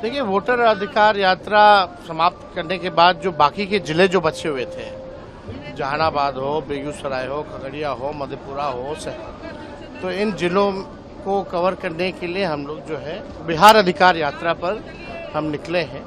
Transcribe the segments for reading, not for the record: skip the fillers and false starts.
देखिए, वोटर अधिकार यात्रा समाप्त करने के बाद जो बाकी के जिले जो बचे हुए थे, जहानाबाद हो, बेगूसराय हो, खगड़िया हो, मधेपुरा हो, तो इन जिलों को कवर करने के लिए हम लोग जो है बिहार अधिकार यात्रा पर हम निकले हैं।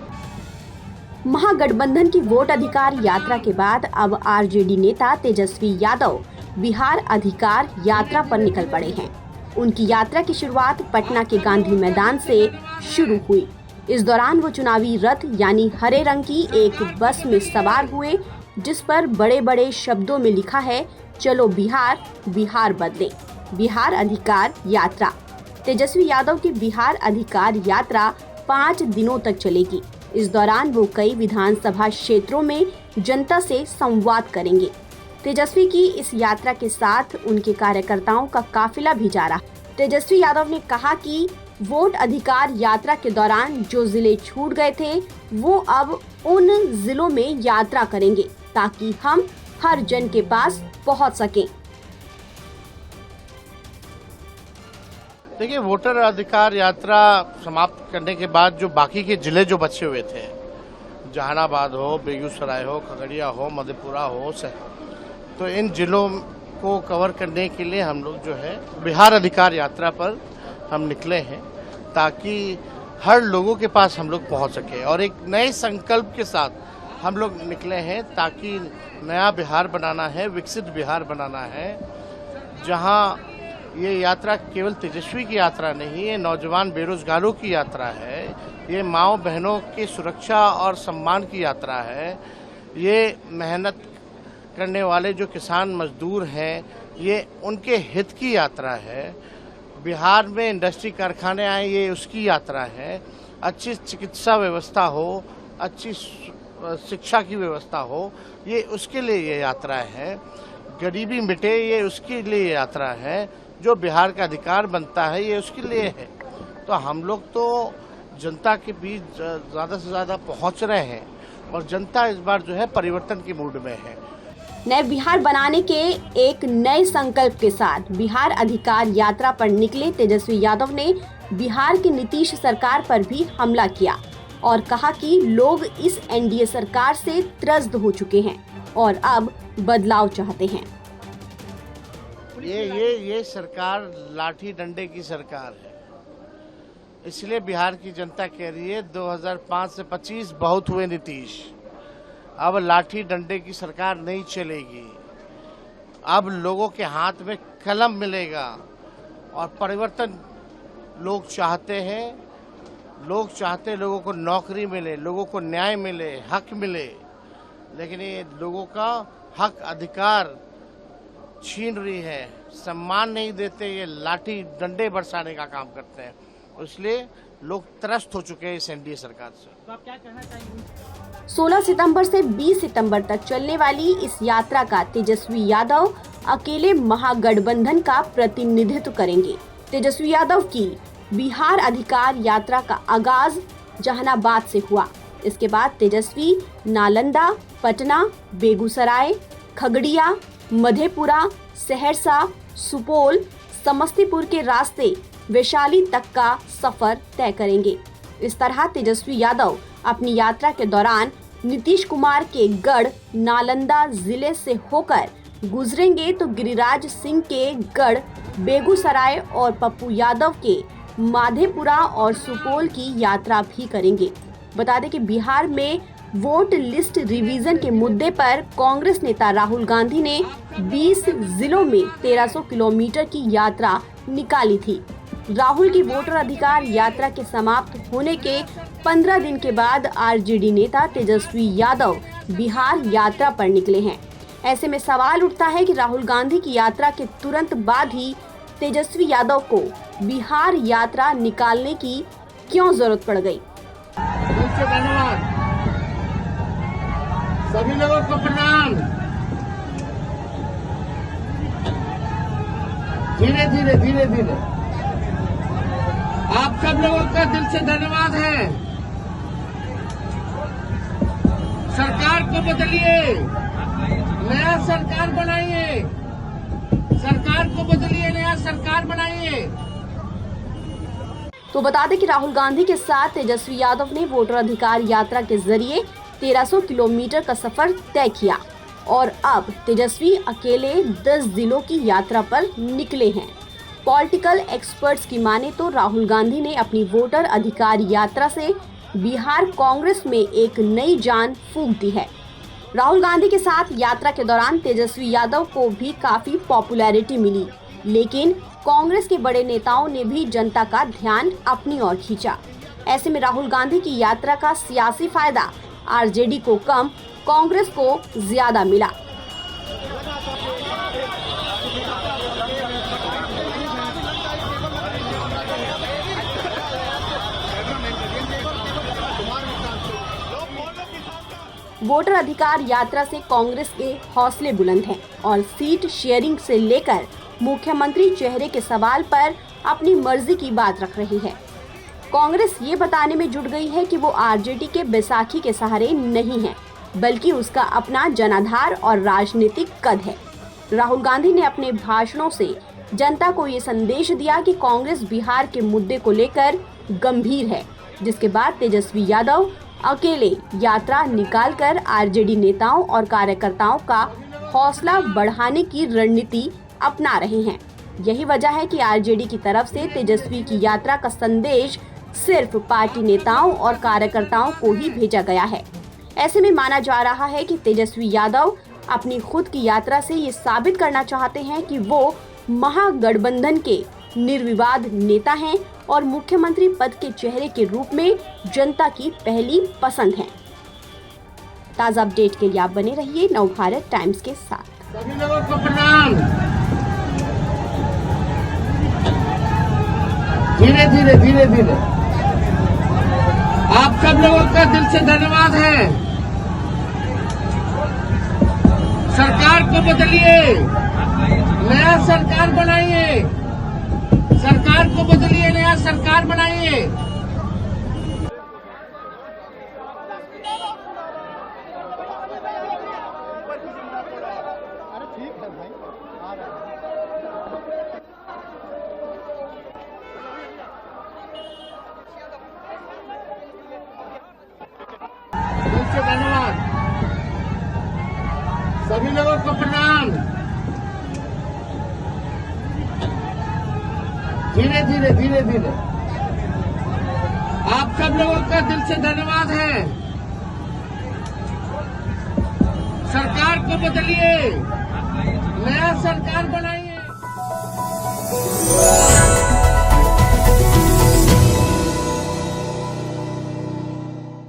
महागठबंधन की वोट अधिकार यात्रा के बाद अब आरजेडी नेता तेजस्वी यादव बिहार अधिकार यात्रा पर निकल पड़े हैं। उनकी यात्रा की शुरुआत पटना के गांधी मैदान से शुरू हुई। इस दौरान वो चुनावी रथ यानी हरे रंग की एक बस में सवार हुए, जिस पर बड़े बड़े शब्दों में लिखा है, चलो बिहार, बिहार बदले, बिहार अधिकार यात्रा। तेजस्वी यादव की बिहार अधिकार यात्रा 5 दिनों तक चलेगी। इस दौरान वो कई विधानसभा क्षेत्रों में जनता से संवाद करेंगे। तेजस्वी की इस यात्रा के साथ उनके कार्यकर्ताओं का काफिला भी जा रहा। तेजस्वी यादव ने कहा कि वोट अधिकार यात्रा के दौरान जो जिले छूट गए थे, वो अब उन जिलों में यात्रा करेंगे ताकि हम हर जन के पास पहुंच सकें। देखिए, वोटर अधिकार यात्रा समाप्त करने के बाद जो बाकी के जिले जो बचे हुए थे, जहानाबाद हो, बेगूसराय हो, खगड़िया हो, मधेपुरा हो, तो इन जिलों को कवर करने के लिए हम लोग जो है बिहार अधिकार यात्रा पर हम निकले हैं, ताकि हर लोगों के पास हम लोग पहुंच सके और एक नए संकल्प के साथ हम लोग निकले हैं, ताकि नया बिहार बनाना है, विकसित बिहार बनाना है, जहां ये यात्रा केवल तेजस्वी की यात्रा नहीं है, नौजवान बेरोजगारों की यात्रा है, ये माओ बहनों की सुरक्षा और सम्मान की यात्रा है, ये मेहनत करने वाले जो किसान मजदूर हैं, ये उनके हित की यात्रा है। बिहार में इंडस्ट्री कारखाने आए, ये उसकी यात्रा है। अच्छी चिकित्सा व्यवस्था हो, अच्छी शिक्षा की व्यवस्था हो, ये उसके लिए ये यात्रा है। गरीबी मिटे, ये उसके लिए यात्रा है। जो बिहार का अधिकार बनता है, ये उसके लिए है। तो हम लोग तो जनता के बीच ज़्यादा से ज़्यादा पहुंच रहे हैं और जनता इस बार जो है परिवर्तन की मूड में है। नए बिहार बनाने के एक नए संकल्प के साथ बिहार अधिकार यात्रा पर निकले तेजस्वी यादव ने बिहार की नीतीश सरकार पर भी हमला किया और कहा कि लोग इस एनडीए सरकार से त्रस्त हो चुके हैं और अब बदलाव चाहते हैं। ये सरकार लाठी डंडे की सरकार है, इसलिए बिहार की जनता कह रही है 2005 से 25 बहुत हुए नीतीश, अब लाठी डंडे की सरकार नहीं चलेगी। अब लोगों के हाथ में कलम मिलेगा और परिवर्तन लोग चाहते हैं। लोग चाहते हैं लोगों को नौकरी मिले, लोगों को न्याय मिले, हक मिले, लेकिन ये लोगों का हक अधिकार छीन रही है, सम्मान नहीं देते, ये लाठी डंडे बरसाने का काम करते हैं। इसलिए लोग त्रस्त हो चुके हैं इस एनडीए सरकार से। तो आप क्या कहना चाहेंगे? 16 सितंबर से 20 सितंबर तक चलने वाली इस यात्रा का तेजस्वी यादव अकेले महागठबंधन का प्रतिनिधित्व करेंगे। तेजस्वी यादव की बिहार अधिकार यात्रा का आगाज जहानाबाद से हुआ। इसके बाद तेजस्वी नालंदा, पटना, बेगूसराय, खगड़िया, मधेपुरा, सहरसा, सुपौल, समस्तीपुर के रास्ते वैशाली तक का सफर तय करेंगे। इस तरह तेजस्वी यादव अपनी यात्रा के दौरान नीतीश कुमार के गढ़ नालंदा जिले से होकर गुजरेंगे तो गिरिराज सिंह के गढ़ बेगूसराय और पप्पू यादव के माधेपुरा और सुपौल की यात्रा भी करेंगे। बता दें कि बिहार में वोट लिस्ट रिवीजन के मुद्दे पर कांग्रेस नेता राहुल गांधी ने 20 जिलों में 1300 किलोमीटर की यात्रा निकाली थी। राहुल की वोटर अधिकार यात्रा के समाप्त होने के 15 दिन के बाद आरजेडी नेता तेजस्वी यादव बिहार यात्रा पर निकले हैं। ऐसे में सवाल उठता है कि राहुल गांधी की यात्रा के तुरंत बाद ही तेजस्वी यादव को बिहार यात्रा निकालने की क्यों जरूरत पड़ गई। धन्यवाद, सभी लोगों को प्रणाम। धीरे धीरे धीरे धीरे आप सब लोगों का दिल से धन्यवाद है। सरकार को बदलिए, नया सरकार बनाइए, सरकार को बदलिए, नया सरकार बनाइए। तो बता दें कि राहुल गांधी के साथ तेजस्वी यादव ने वोटर अधिकार यात्रा के जरिए 1300 किलोमीटर का सफर तय किया और अब तेजस्वी अकेले 10 जिलों की यात्रा पर निकले हैं। पॉलिटिकल एक्सपर्ट्स की माने तो राहुल गांधी ने अपनी वोटर अधिकार यात्रा से बिहार कांग्रेस में एक नई जान फूंक दी है। राहुल गांधी के साथ यात्रा के दौरान तेजस्वी यादव को भी काफी पॉपुलैरिटी मिली, लेकिन कांग्रेस के बड़े नेताओं ने भी जनता का ध्यान अपनी ओर खींचा। ऐसे में राहुल गांधी की यात्रा का सियासी फायदा आरजेडी को कम, कांग्रेस को ज्यादा मिला। वोटर अधिकार यात्रा से कांग्रेस के हौसले बुलंद हैं और सीट शेयरिंग से लेकर मुख्यमंत्री चेहरे के सवाल पर अपनी मर्जी की बात रख रही है। कांग्रेस ये बताने में जुट गई है कि वो आरजेडी के बैसाखी के सहारे नहीं है, बल्कि उसका अपना जनाधार और राजनीतिक कद है। राहुल गांधी ने अपने भाषणों से जनता को ये संदेश दिया कि कांग्रेस बिहार के मुद्दे को लेकर गंभीर है, जिसके बाद तेजस्वी यादव अकेले यात्रा निकालकर आरजेडी नेताओं और कार्यकर्ताओं का हौसला बढ़ाने की रणनीति अपना रहे हैं। यही वजह है कि आरजेडी की तरफ से तेजस्वी की यात्रा का संदेश सिर्फ पार्टी नेताओं और कार्यकर्ताओं को ही भेजा गया है। ऐसे में माना जा रहा है कि तेजस्वी यादव अपनी खुद की यात्रा से ये साबित करना चाहते हैं कि वो महागठबंधन के निर्विवाद नेता हैं और मुख्यमंत्री पद के चेहरे के रूप में जनता की पहली पसंद हैं। ताज़ा अपडेट के लिए आप बने रहिए नवभारत टाइम्स के साथ। सभी लोगों को प्रणाम। धीरे धीरे धीरे धीरे आप सब लोगों का दिल से धन्यवाद है। सरकार को बदलिए, नया सरकार बनाइए, सरकार को बदलिए, नया सरकार बनाइए। दिल से धन्यवाद। सभी लोगों को प्रणाम। धीरे धीरे धीरे धीरे आप सब लोगों का दिल से धन्यवाद है। सरकार को बदलिए, नया सरकार बनाइए।